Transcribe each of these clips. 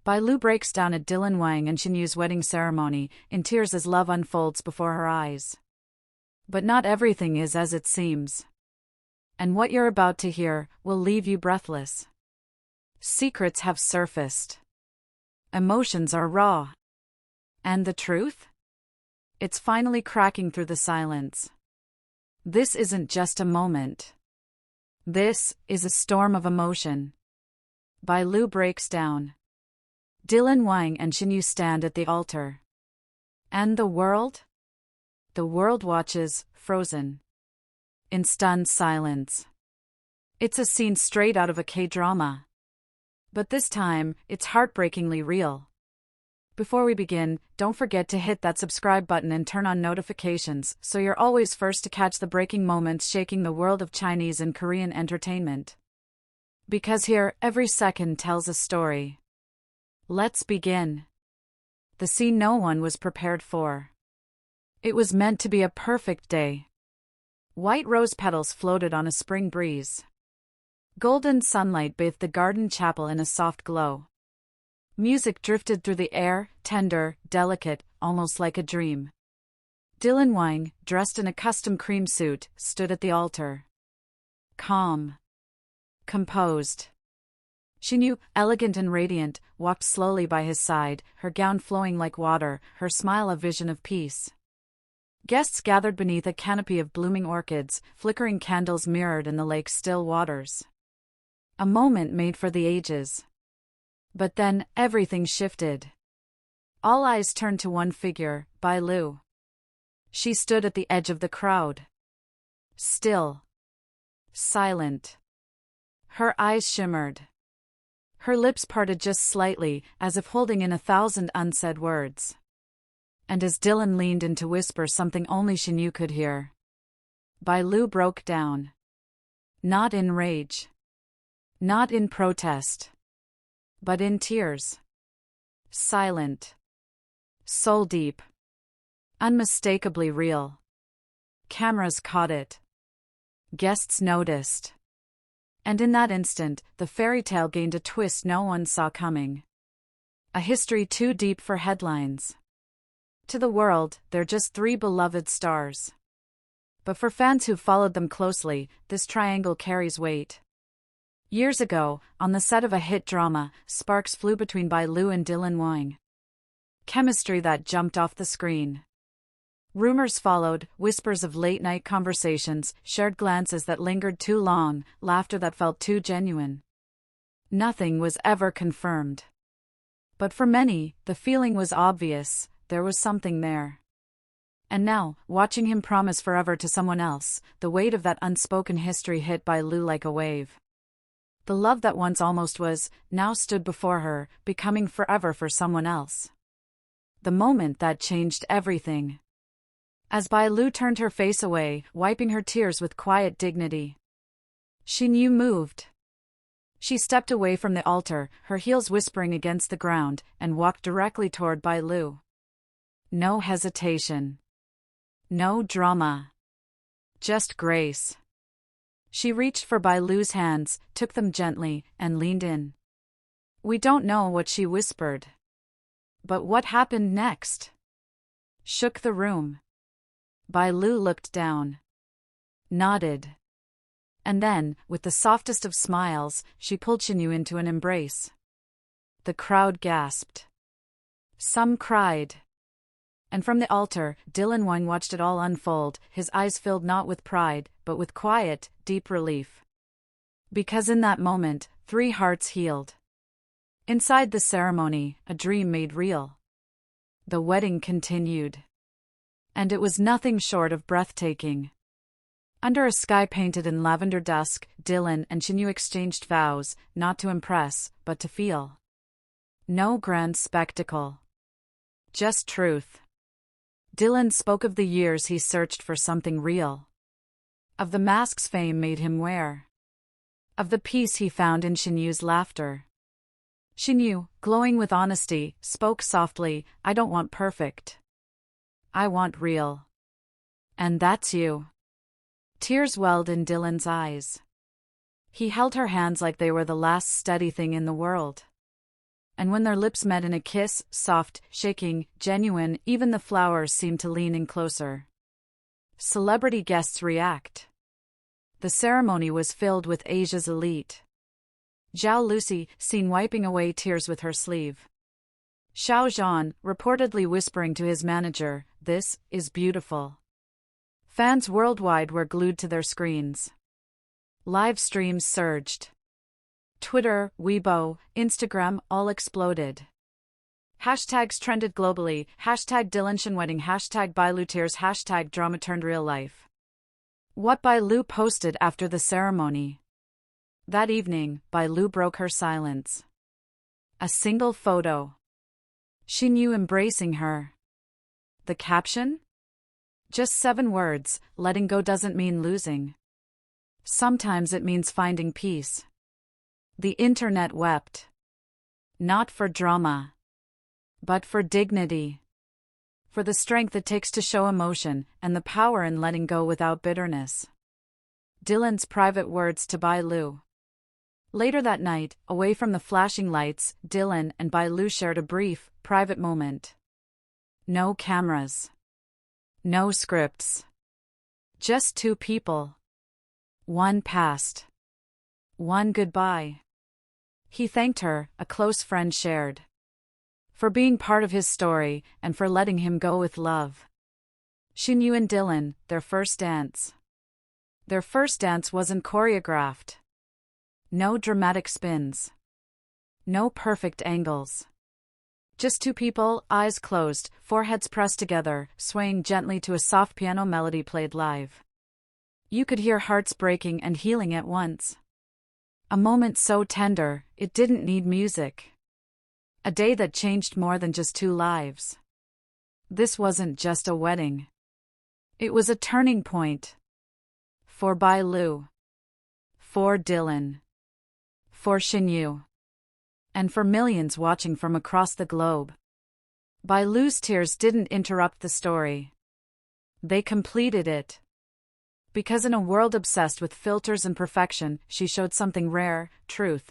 Bai Lu breaks down at Wang and Shen Yue'S wedding ceremony, in tears as love unfolds before her eyes. But not everything is as it seems. And what you're about to hear will leave you breathless. Secrets have surfaced. Emotions are raw. And the truth? It's finally cracking through the silence. This isn't just a moment. This is a storm of emotion. Bai Lu breaks down. Wang and Shen Yue stand at the altar. And the world? The world watches, frozen. In stunned silence. It's a scene straight out of a K-drama. But this time, it's heartbreakingly real. Before we begin, don't forget to hit that subscribe button and turn on notifications so you're always first to catch the breaking moments shaking the world of Chinese and Korean entertainment. Because here, every second tells a story. Let's begin. The scene no one was prepared for. It was meant to be a perfect day. White rose petals floated on a spring breeze. Golden sunlight bathed the garden chapel in a soft glow. Music drifted through the air, tender, delicate, almost like a dream. Wang, dressed in a custom cream suit, stood at the altar. Calm. Composed. Shen Yue, elegant and radiant, walked slowly by his side, her gown flowing like water, her smile a vision of peace. Guests gathered beneath a canopy of blooming orchids, flickering candles mirrored in the lake's still waters. A moment made for the ages. But then, everything shifted. All eyes turned to one figure, Bai Lu. She stood at the edge of the crowd. Still. Silent. Her eyes shimmered. Her lips parted just slightly, as if holding in 1,000 unsaid words. And as Dylan leaned in to whisper something only Shen Yue could hear, Bai Lu broke down. Not in rage. Not in protest. But in tears. Silent. Soul deep. Unmistakably real. Cameras caught it. Guests noticed. And in that instant, the fairy tale gained a twist no one saw coming. A history too deep for headlines. To the world, they're just 3 beloved stars. But for fans who followed them closely, this triangle carries weight. Years ago, on the set of a hit drama, sparks flew between Bai Lu and Wang. Chemistry that jumped off the screen. Rumors followed, whispers of late-night conversations, shared glances that lingered too long, laughter that felt too genuine. Nothing was ever confirmed. But for many, the feeling was obvious, there was something there. And now, watching him promise forever to someone else, the weight of that unspoken history hit Bai Lu like a wave. The love that once almost was, now stood before her, becoming forever for someone else. The moment that changed everything. As Bai Lu turned her face away, wiping her tears with quiet dignity, Shen Yue moved. She stepped away from the altar, her heels whispering against the ground, and walked directly toward Bai Lu. No hesitation. No drama. Just grace. She reached for Bai Lu's hands, took them gently, and leaned in. We don't know what she whispered. But what happened next? Shook the room. Bai Lu looked down. Nodded. And then, with the softest of smiles, she pulled Shen Yue into an embrace. The crowd gasped. Some cried. And from the altar, Wang watched it all unfold, his eyes filled not with pride, but with quiet, deep relief. Because in that moment, 3 hearts healed. Inside the ceremony, a dream made real. The wedding continued. And it was nothing short of breathtaking. Under a sky painted in lavender dusk, Dylan and Shen Yue exchanged vows, not to impress, but to feel. No grand spectacle. Just truth. Dylan spoke of the years he searched for something real. Of the masks fame made him wear. Of the peace he found in Shen Yue's laughter. Shen Yue, glowing with honesty, spoke softly, I don't want perfect. I want real. And that's you. Tears welled in Dylan's eyes. He held her hands like they were the last steady thing in the world. And when their lips met in a kiss, soft, shaking, genuine, even the flowers seemed to lean in closer. Celebrity guests react. The ceremony was filled with Asia's elite. Zhao Lucy, seen wiping away tears with her sleeve. Xiao Zhan, reportedly whispering to his manager, "This is beautiful." Fans worldwide were glued to their screens. Live streams surged. Twitter, Weibo, Instagram all exploded. Hashtags trended globally, hashtag Dylan Shen wedding, hashtag Bailu tears, hashtag drama turned real life. What Bailu posted after the ceremony. That evening, Bailu broke her silence. A single photo. Shen Yue embracing her. The caption? Just 7 words, letting go doesn't mean losing. Sometimes it means finding peace. The internet wept. Not for drama, but for dignity. For the strength it takes to show emotion, and the power in letting go without bitterness. Dylan's private words to Bailu. Later that night, away from the flashing lights, Dylan and Bailu shared a brief, private moment. No cameras. No scripts. Just 2 people. One past. One goodbye. He thanked her, a close friend shared. For being part of his story, and for letting him go with love. Shen Yue and Dylan, their first dance. Their first dance wasn't choreographed. No dramatic spins. No perfect angles. Just 2 people, eyes closed, foreheads pressed together, swaying gently to a soft piano melody played live. You could hear hearts breaking and healing at once. A moment so tender, it didn't need music. A day that changed more than just 2 lives. This wasn't just a wedding. It was a turning point. For Bailu. For Dylan. For Shen Yue. And for millions watching from across the globe. Bailu's tears didn't interrupt the story. They completed it. Because in a world obsessed with filters and perfection, she showed something rare, truth.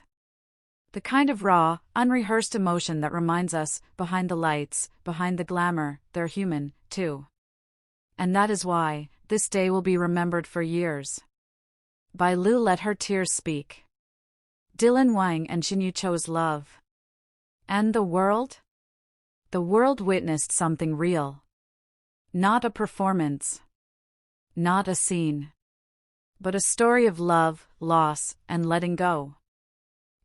The kind of raw, unrehearsed emotion that reminds us, behind the lights, behind the glamour, they're human, too. And that is why, this day will be remembered for years. Bailu let her tears speak. Dylan Wang and Shen Yue chose love. And the world? The world witnessed something real. Not a performance. Not a scene. But a story of love, loss, and letting go.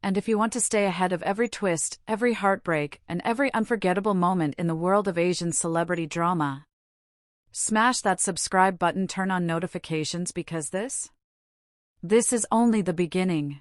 And if you want to stay ahead of every twist, every heartbreak, and every unforgettable moment in the world of Asian celebrity drama, smash that subscribe button, turn on notifications because this is only the beginning.